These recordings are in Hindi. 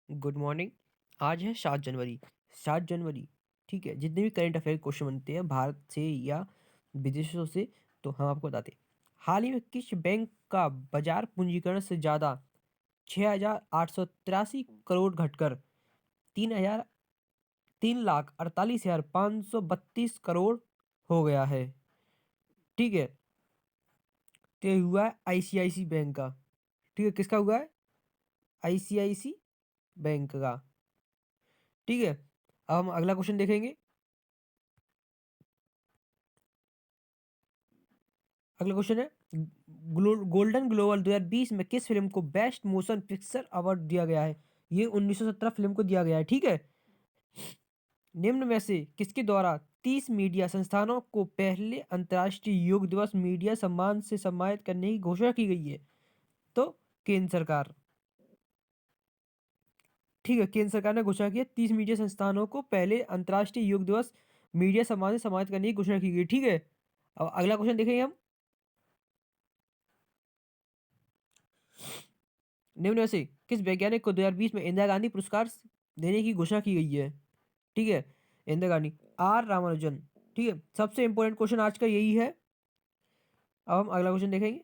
Good morning. आज है 7 जनवरी। 7 जनवरी, ठीक है। जितने भी करंट अफेयर क्वेश्चन बनते हैं भारत से या विदेशों से, तो हम आपको बताते हैं। हाल ही में किस बैंक का बाजार पूंजीकरण से ज़्यादा 6,883 करोड़ घटकर 3,000 3,48,532 करोड़ हो गया है? ठीक है। तो ये हुआ है आईसीआईसी बैंक का। ठीक है, किसका हुआ है? आईसीआईसी बैंक का। ठीक है। अब हम अगला क्वेश्चन देखेंगे। अगला क्वेश्चन है, गोल्डन ग्लोबल 2020 में किस फिल्म को बेस्ट मोशन पिक्चर अवार्ड दिया गया है? ये 1917 फिल्म को दिया गया है। ठीक है। निम्न में से किसके द्वारा 30 मीडिया संस्थानों को पहले अंतर्राष्ट्रीय योग दिवस मीडिया सम्मान से सम्मानित करने की घोषणा की गई है? तो केंद्र सरकार। ठीक है, केंद्र सरकार ने घोषणा की है 30 मीडिया संस्थानों को पहले अंतर्राष्ट्रीय योग दिवस मीडिया सम्मान से सम्मानित करने की घोषणा की गई। ठीक है। अब अगला क्वेश्चन देखेंगे हम। निम्न में से किस वैज्ञानिक को 2020 में इंदिरा गांधी पुरस्कार देने की घोषणा की गई है? ठीक है, इंदिरा गांधी। आर रामानुजन। ठीक है, सबसे इंपॉर्टेंट क्वेश्चन आज का यही है। अब हम अगला क्वेश्चन देखेंगे।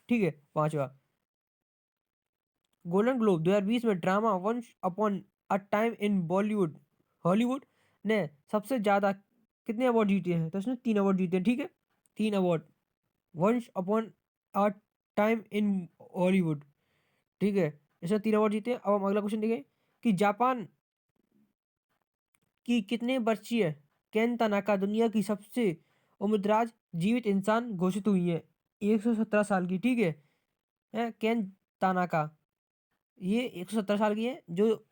ठीक है, पांचवा। गोल्डन ग्लोब 2020 में drama once upon a time in Bollywood Hollywood ने सबसे ज्यादा कितने अवार्ड जीते हैं? तो इसने 3 अवार्ड जीते हैं। ठीक है, 3 award. Once upon a time in Hollywood. ठीक है, इसने 3 अवार्ड जीते हैं। अब हम अगला क्वेश्चन देखें कि जापान की कितने वर्षीय केन तनाका दुनिया की सबसे उम्रदराज जीवित इंसान घोषित हुई है? 117 साल की। ठीक है, केन तानाका, ये 117 साल की है, जो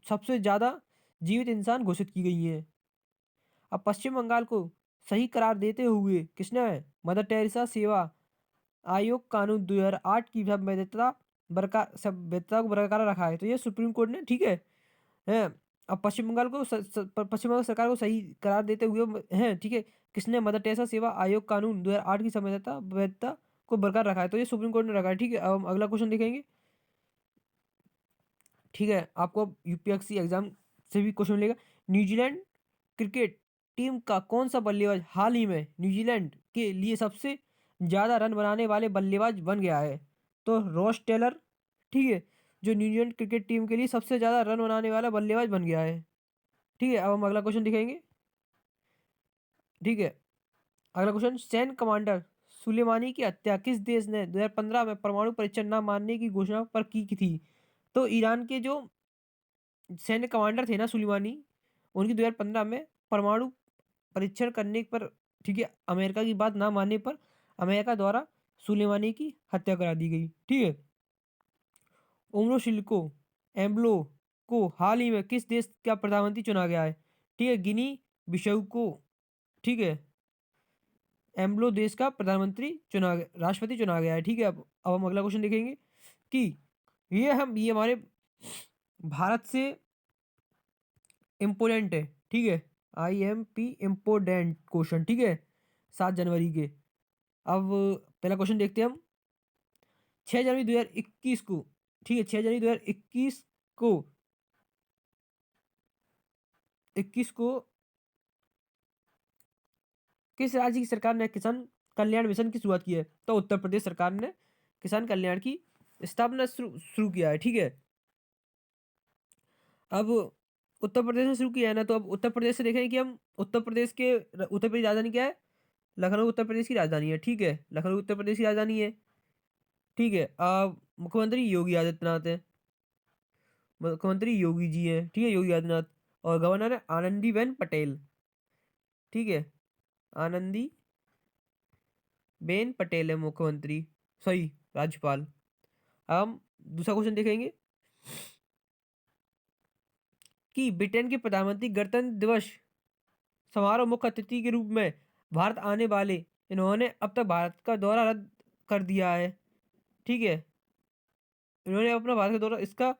सबसे ज्यादा जीवित इंसान घोषित की गई है। अब पश्चिम बंगाल को सही करार देते हुए किसने मदर टेरेसा सेवा आयोग कानून 2008 की वैधता को बरकरार रखा है? तो ये सुप्रीम कोर्ट ने। ठीक है। अब पश्चिम बंगाल को पश्चिम बंगाल सरकार को सही करार देते हुए है, ठीक है, किसने मदर टेरेसा सेवा आयोग कानून 2008 की संवैधता वैधता को बरकरार रखा है? तो ये सुप्रीम कोर्ट ने रखा है। ठीक है। अब हम अगला क्वेश्चन देखेंगे। ठीक है, आपको यूपीएससी एग्जाम से भी क्वेश्चन मिलेगा। न्यूजीलैंड क्रिकेट टीम का कौन सा बल्लेबाज हाल ही में न्यूजीलैंड के लिए सबसे ज्यादा रन बनाने वाले बल्लेबाज बन गया है? तो रॉस टेलर। ठीक है, जो न्यूजीलैंड क्रिकेट टीम के लिए सबसे ज्यादा रन बनाने वाला बल्लेबाज बन गया है। ठीक है। अब हम अगला क्वेश्चन दिखाएंगे। ठीक है, अगला क्वेश्चन, सैन्य कमांडर सुलेमानी की हत्या किस देश ने 2015 में परमाणु परीक्षण न मानने की घोषणा पर की थी? तो ईरान के जो सैन्य कमांडर थे ना सुलेमानी, उनकी 2015 में परमाणु परीक्षण करने पर, ठीक है, अमेरिका की बात ना मानने पर अमेरिका द्वारा सुलेमानी की हत्या करा दी गई। ठीक है। उम्रो एम्बलो को हाल ही में किस देश का प्रधानमंत्री चुना गया है? ठीक है, गिनी बिशऊ को। ठीक है, एम्बलो देश का प्रधानमंत्री चुना राष्ट्रपति चुना गया है। ठीक है। अब हम अगला क्वेश्चन देखेंगे कि ये हमारे भारत से इम्पोर्टेंट है। ठीक है, IMP इम्पोर्टेंट क्वेश्चन। ठीक है, 7 जनवरी के। अब पहला क्वेश्चन देखते हैं हम। 6 जनवरी 2021 को, ठीक है, 6 जनवरी 2021 को 21 को किस राज्य की सरकार ने किसान कल्याण मिशन की शुरुआत की है? तो उत्तर प्रदेश सरकार ने किसान कल्याण की स्थापना शुरू शुरू किया है। ठीक है। अब उत्तर प्रदेश ने शुरू किया है ना, तो अब उत्तर प्रदेश से देखें कि हम उत्तर प्रदेश की राजधानी क्या है? लखनऊ उत्तर प्रदेश की राजधानी है। ठीक है, लखनऊ उत्तर प्रदेश की राजधानी है। ठीक है। अब मुख्यमंत्री योगी आदित्यनाथ है। मुख्यमंत्री योगी जी हैं। ठीक है, योगी आदित्यनाथ। और गवर्नर है आनंदीबेन पटेल। ठीक है, आनंदी बेन पटेल है मुख्यमंत्री, सॉरी, राज्यपाल। अब हम दूसरा क्वेश्चन देखेंगे कि ब्रिटेन के प्रधानमंत्री गणतंत्र दिवस समारोह मुख्य अतिथि के रूप में भारत आने वाले इन्होंने अब तक भारत का दौरा रद्द कर दिया है। ठीक है, इन्होंने अपना भारत का दौरा इसका,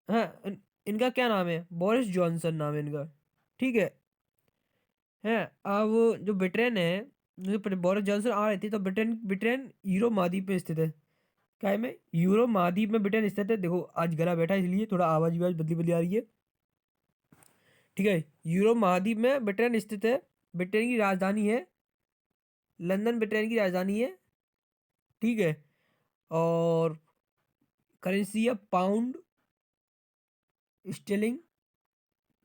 हाँ, इनका क्या नाम है? बोरिस जॉनसन नाम है इनका। ठीक है। अब जो ब्रिटेन है, जो बोरिस जॉनसन आ रहे थे, तो ब्रिटेन ब्रिटेन यूरोप महाद्वीप में स्थित है। क्या में यूरोप महाद्वीप में ब्रिटेन स्थित है। देखो आज गला बैठा है इसलिए थोड़ा आवाज बदली बदली आ रही है। ठीक है, यूरोप महाद्वीप में ब्रिटेन स्थित है। ब्रिटेन की राजधानी है लंदन, ब्रिटेन की राजधानी है। ठीक है, और करेंसी है पाउंड स्टेलिंग।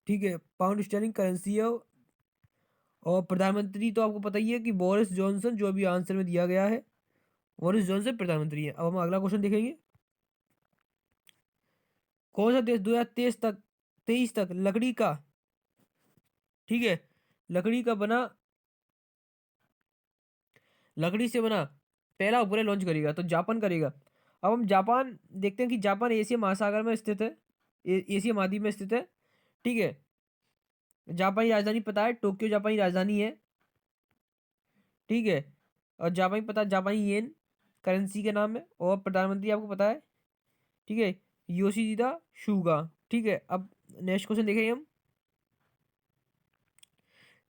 ठीक है, पाउंड स्टेलिंग करेंसी है। और प्रधानमंत्री तो आपको पता ही है कि बोरिस जॉनसन, जो अभी आंसर में दिया गया है, बोरिस जॉनसन प्रधानमंत्री है। अब हम अगला क्वेश्चन देखेंगे। कौन सा देश 2023 तक लकड़ी का, ठीक है, लकड़ी का बना, लकड़ी से बना पहला उपग्रह लॉन्च करेगा? तो जापान करेगा। अब हम जापान देखते हैं कि जापान एशिया महासागर में स्थित है, एशिया महाद्वीप में स्थित है। ठीक है, जापान की राजधानी पता है, टोक्यो जापान की राजधानी है। ठीक है, और जापानी पता है, जापानी येन करेंसी के नाम है। और प्रधानमंत्री आपको पता है, ठीक है, योशिहिदा सुगा। ठीक है, अब नेक्स्ट क्वेश्चन देखेंगे हम।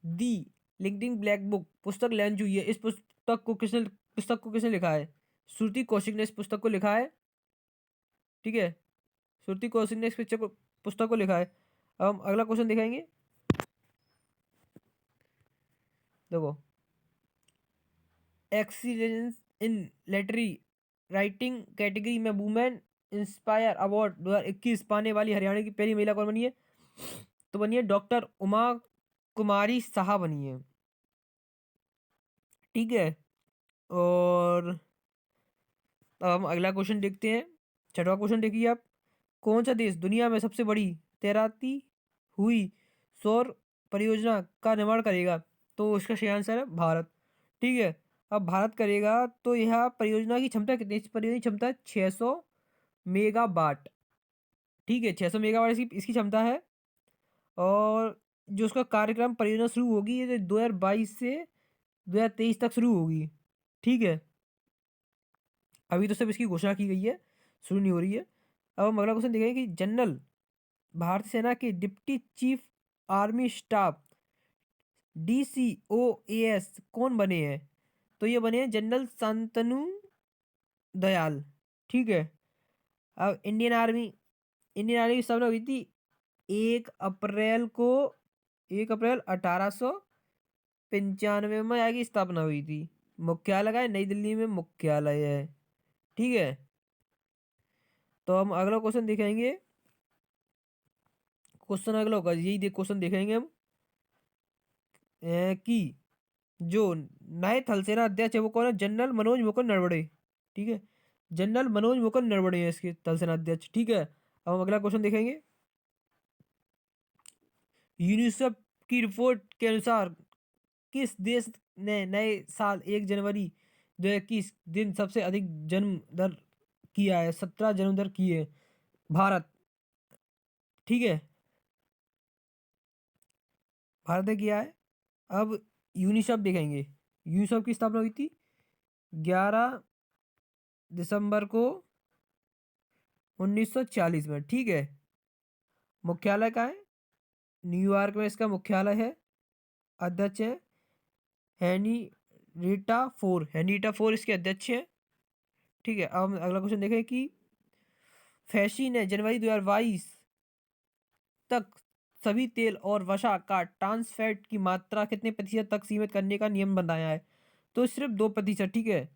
दी लिंक्डइन ब्लैक बुक पुस्तक लॉन्च हुई है, इस पुस्तक को किसने लिखा है? श्रुति कौशिक ने इस पुस्तक को लिखा है। ठीक है, श्रुति कौशिक ने इस पुस्तक को लिखा है। अब हम अगला क्वेश्चन दिखाएंगे। देखो, एक्सीलेंस इन लेटरी राइटिंग कैटेगरी में वुमेन इंस्पायर अवार्ड 2021 पाने वाली हरियाणा की पहली महिला कौन बनी है? तो बनी है डॉक्टर उमा कुमारी साहा बनी है। ठीक है, और अब हम अगला क्वेश्चन देखते हैं। छठवां क्वेश्चन देखिए आप। कौन सा देश दुनिया में सबसे बड़ी तैराती हुई सौर परियोजना का निर्माण करेगा? तो इसका सही आंसर है भारत। ठीक है, अब भारत करेगा तो यह परियोजना की क्षमता कितनी? इस परियोजना की क्षमता 600 मेगावाट। ठीक है, 600 मेगावाट इसकी इसकी क्षमता है। और जो उसका कार्यक्रम परियोजना शुरू होगी ये 2022 से 2023 तक शुरू होगी। ठीक है, अभी तो सिर्फ इसकी घोषणा की गई है, शुरू नहीं हो रही है। अब हम अगला क्वेश्चन देखेंगे कि जनरल भारतीय सेना के deputy chief army staff DCOAS कौन बने हैं? तो ये बने हैं जनरल शांतनु दयाल। ठीक है, अब इंडियन आर्मी की स्थापना हुई थी 1 अप्रैल को, 1 अप्रैल 1895 में आगे स्थापना हुई थी। मुख्यालय का है नई दिल्ली में मुख्यालय है। ठीक है, तो हम अगला क्वेश्चन दिखाएंगे। क्वेश्चन अगला होगा यही क्वेश्चन देखेंगे हम कि जो नए थल सेना अध्यक्ष है वो कौन है? जनरल मनोज मुकुंद नरवणे। ठीक है, जनरल मनोज मुकुंद नरवणे है इसके थल सेना अध्यक्ष। ठीक है, अब हम अगला क्वेश्चन देखेंगे। यूनिसेफ की रिपोर्ट के अनुसार किस देश ने नए साल 1 जनवरी 2021 दिन सबसे अधिक जन्म दर किया है? 17 जन्म दर की है भारत। ठीक है, भारत ने किया है। अब यूनिसेफ देखेंगे। यूनिसेफ की स्थापना हुई थी 11 दिसंबर को 1940 में। ठीक है, मुख्यालय का है न्यूयॉर्क में इसका मुख्यालय है। अध्यक्ष है हेनरीटा फोर इसके अध्यक्ष हैं। ठीक है, अब हम अगला क्वेश्चन देखें कि फैशी ने जनवरी 2022 तक सभी तेल और वसा का ट्रांस फैट की मात्रा कितने प्रतिशत तक सीमित करने का नियम बनाया है? तो सिर्फ 2%। ठीक है,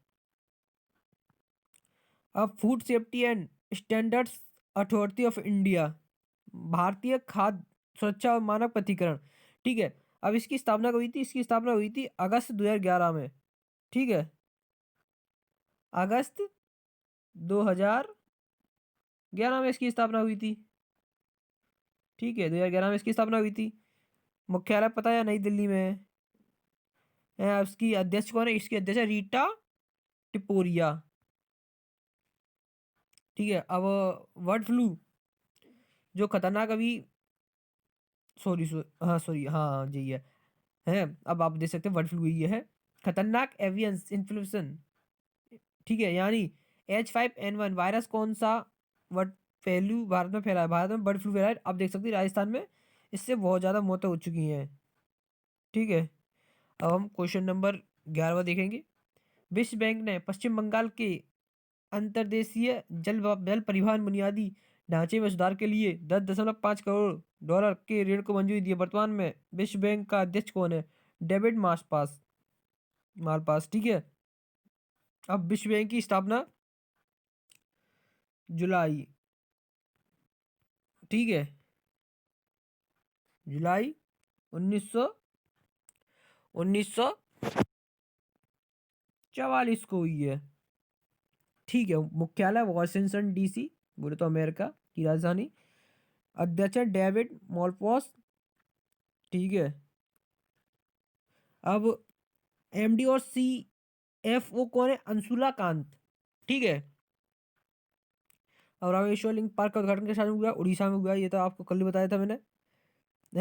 अब food safety and standards authority of India, भारतीय खाद्य सुरक्षा और मानक प्राधिकरण। ठीक है, अब इसकी स्थापना हुई थी, इसकी स्थापना हुई थी अगस्त 2011 में। ठीक है, अगस्त 2011 में इसकी स्थापना हुई थी। ठीक है, 2011 में इसकी स्थापना हुई थी। मुख्यालय पता है नई दिल्ली में है। इसकी अध्यक्ष कौन है? इसकी अध्यक्ष है रीटा टिपोरिया। ठीक है, अब बर्ड फ्लू जो खतरनाक अभी, सॉरी हाँ सॉरी हाँ जी है। अब आप देख सकते हैं बर्ड फ्लू ये है खतरनाक एवियन इन्फ्लुएंजा। ठीक है, यानी H5N1 वायरस कौन सा बर्ड फ्लू भारत में फैला है? भारत में बर्ड फ्लू फैला है। आप देख सकते हैं राजस्थान में इससे बहुत ज़्यादा मौतें हो चुकी हैं। ठीक है, अब हम क्वेश्चन नंबर 11 देखेंगे। विश्व बैंक ने पश्चिम बंगाल के अंतर्देशीय जल परिवहन बुनियादी ढांचे में सुधार के लिए 10.5 करोड़ डॉलर के ऋण को मंजूरी दी है। वर्तमान में विश्व बैंक का अध्यक्ष कौन है? डेविड मालपास, ठीक है। अब विश्व बैंक की स्थापना जुलाई, ठीक है, जुलाई 1944 को हुई है, ठीक है। मुख्यालय वॉशिंगटन डीसी, बोले तो अमेरिका की राजधानी। अध्यक्ष है डेविड मॉलपास, ठीक है। अब एमडी और सीएफओ कौन है? अंशुला कांत, ठीक है। और रामेश्वर लिंक पार्क का उद्घाटन के साथ में हुआ? उड़ीसा में हुआ, ये तो आपको कल ही बताया था मैंने।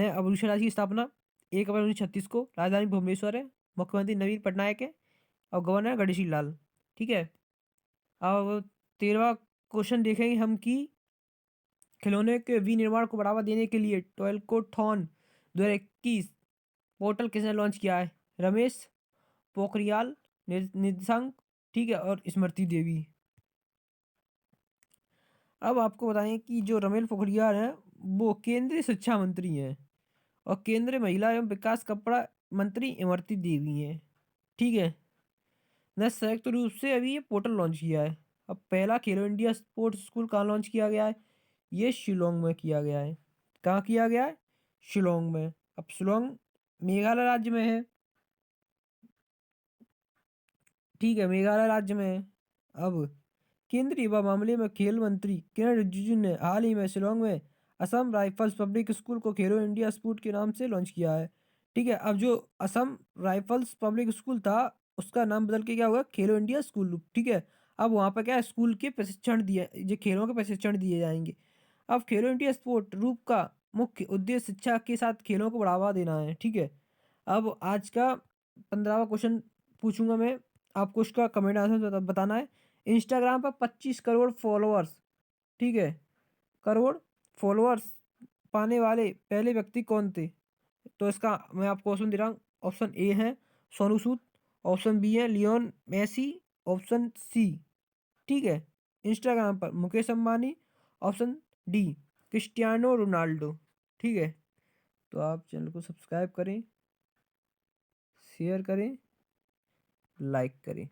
अब उड़ीसा राज्य की स्थापना 1 अप्रैल 1936 को, राजधानी भुवनेश्वर है, मुख्यमंत्री नवीन पटनायक है और गवर्नर गणेशी लाल, ठीक है। अब 13वां क्वेश्चन देखेंगे हम कि खिलौने के विनिर्माण को बढ़ावा देने के लिए टॉयलकोथॉन 2021 पोर्टल किसने लॉन्च किया है? रमेश पोखरियाल निशंक, ठीक है, और स्मृति देवी। अब आपको बताएं कि जो रमेश पोखरियाल हैं वो केंद्रीय शिक्षा मंत्री हैं और केंद्रीय महिला एवं विकास कपड़ा मंत्री इमरती देवी हैं, ठीक है। ने संयुक्त रूप से अभी ये पोर्टल लॉन्च किया है। अब पहला खेलो इंडिया स्पोर्ट्स स्कूल कहाँ लॉन्च किया गया है? ये शिलोंग में किया गया है। कहाँ किया गया है? शिलोंग में। अब शिलोंग मेघालय राज्य में है, ठीक है, मेघालय राज्य में है। अब केंद्रीय युवा मामले में खेल मंत्री किरण रिजिजू ने हाल ही में शिलोंग में असम राइफल्स पब्लिक स्कूल को खेलो इंडिया स्पोर्ट के नाम से लॉन्च किया है, ठीक है। अब जो असम राइफल्स पब्लिक स्कूल था उसका नाम बदल के क्या हुआ? खेलो इंडिया स्कूल, ठीक है। अब वहाँ पर क्या है? स्कूल के प्रशिक्षण दिए, जो खेलों के प्रशिक्षण दिए जाएंगे। अब खेलो इंडिया स्पोर्ट रूप का मुख्य उद्देश्य शिक्षा के साथ खेलों को बढ़ावा देना है, ठीक है। अब आज का 15वां क्वेश्चन पूछूंगा मैं, आपको उसका कमेंट आंसर बताना है। इंस्टाग्राम पर 25 करोड़ फॉलोअर्स, ठीक है, करोड़ फॉलोअर्स पाने वाले पहले व्यक्ति कौन थे? तो इसका मैं आपको ऑप्शन दे रहा हूँ। ऑप्शन ए है सोनू सूद, ऑप्शन बी है लियोन मेसी, ऑप्शन सी, ठीक है, इंस्टाग्राम पर Mukesh Ambani, option D Cristiano Ronaldo, ठीक है। तो आप चैनल को सब्सक्राइब करें, शेयर करें, लाइक करें।